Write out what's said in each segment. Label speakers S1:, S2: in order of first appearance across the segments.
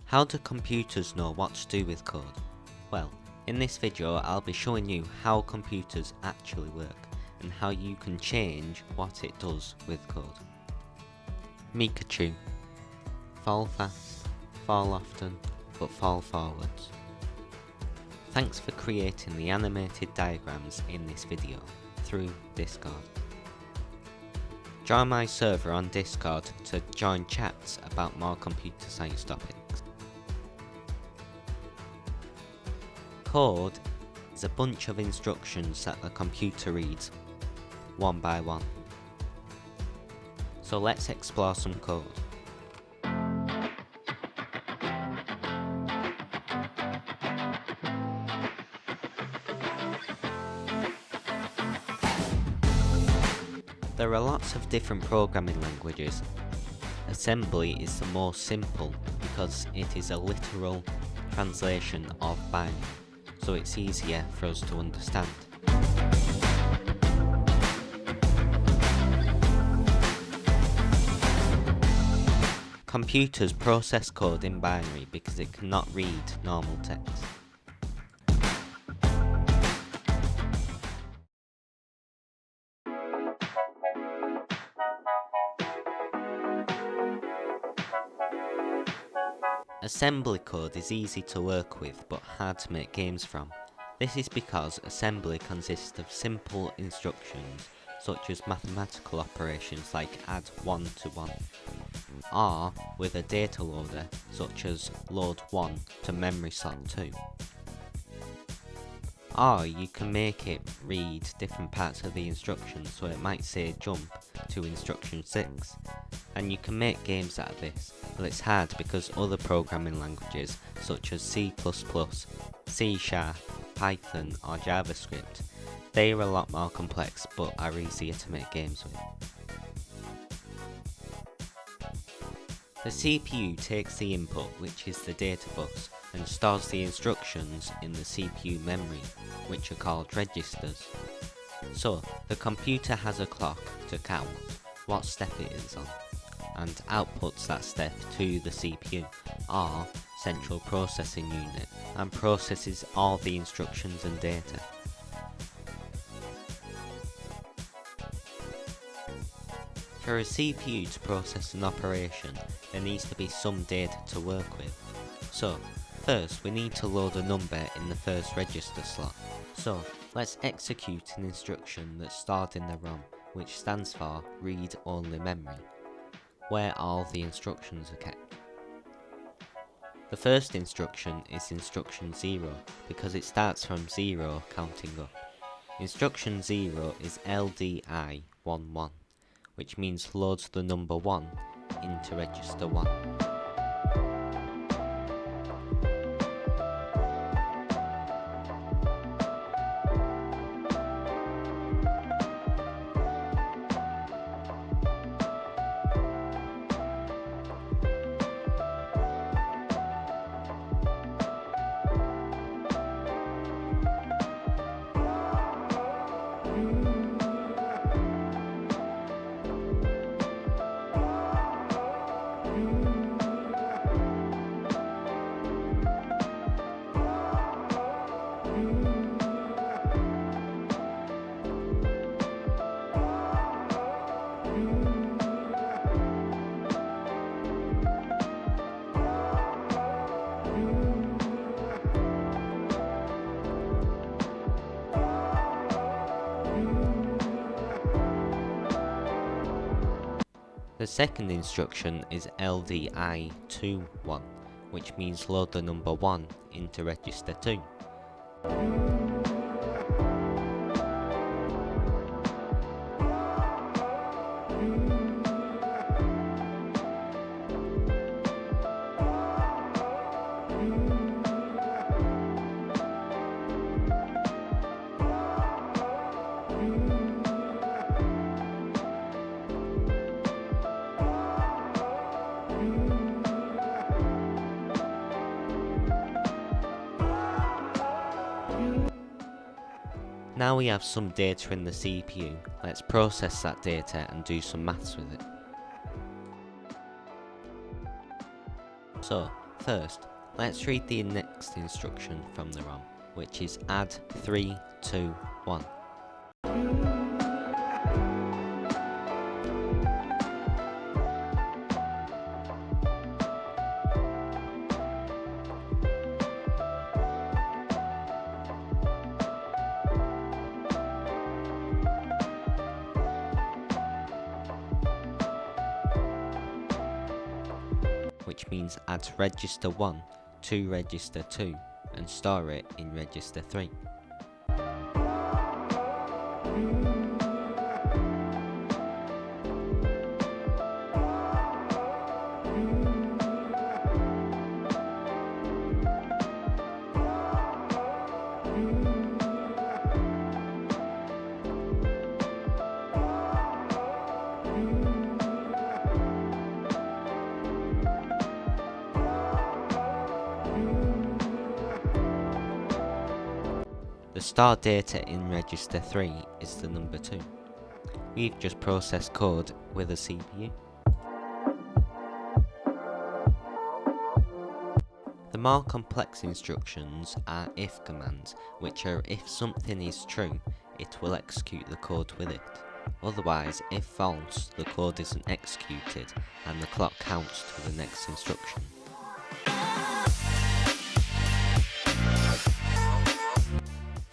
S1: How do computers know what to do with code? Well, in this video I'll be showing you how computers actually work and how you can change what it does with code. Mikachu. Fall fast, fall often, but fall forwards. Thanks for creating the animated diagrams in this video through Discord. Join my server on Discord to join chats about more computer science topics. Code is a bunch of instructions that the computer reads, one by one. So let's explore some code. There are lots of different programming languages. Assembly is the most simple because it is a literal translation of binary, so it's easier for us to understand. Computers process code in binary because it cannot read normal text. Assembly code is easy to work with but hard to make games from. This is because assembly consists of simple instructions such as mathematical operations like add 1 to 1, or with a data loader such as load 1 to memory slot 2. Or you can make it read different parts of the instructions, so it might say jump to instruction 6. And you can make games out of this, but it's hard because other programming languages such as C++, C#, Python or JavaScript, they are a lot more complex but are easier to make games with. The CPU takes the input, which is the data bus, and stores the instructions in the CPU memory, which are called registers. So, the computer has a clock to count what step it is on, and outputs that step to the CPU, or central processing unit, and processes all the instructions and data. For a CPU to process an operation, there needs to be some data to work with. So, first we need to load a number in the first register slot. So, let's execute an instruction that's stored in the ROM, which stands for Read Only Memory, where all the instructions are kept. The first instruction is instruction 0, because it starts from 0 counting up. Instruction 0 is LDI11, which means loads the number 1 into register 1. The second instruction is LDI21, which means load the number 1 into register 2. Now we have some data in the CPU, let's process that data and do some maths with it. So, First, let's read the next instruction from the ROM, which is add 3, 2, 1. Which means add register 1 to register 2 and store it in register 3. The stored data in register 3 is the number 2. We've just processed code with a CPU. The more complex instructions are if commands, which are if something is true, it will execute the code with it. Otherwise, if false, the code isn't executed and the clock counts to the next instruction.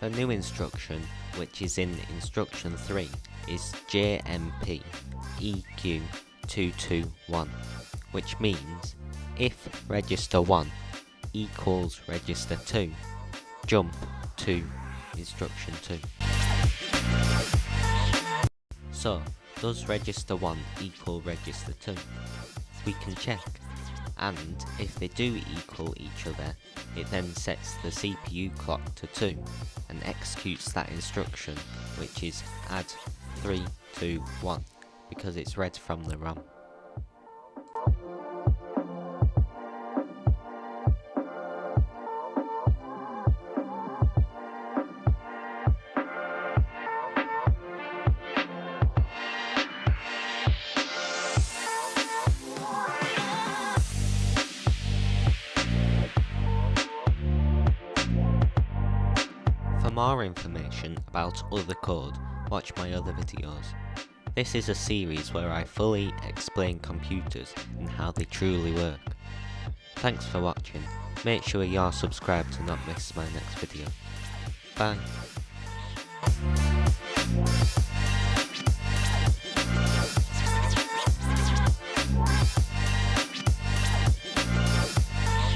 S1: The new instruction, which is in instruction 3, is JMP EQ221, which means if register 1 equals register 2, jump to instruction 2. So, does register 1 equal register 2? We can check, and if they do equal each other, it then sets the CPU clock to 2 and executes that instruction, which is add 3, 2, 1, because it's read from the ROM. For more information about other code, watch my other videos. This is a series where I fully explain computers and how they truly work. Thanks for watching. Make sure you're subscribed to not miss my next video. Bye.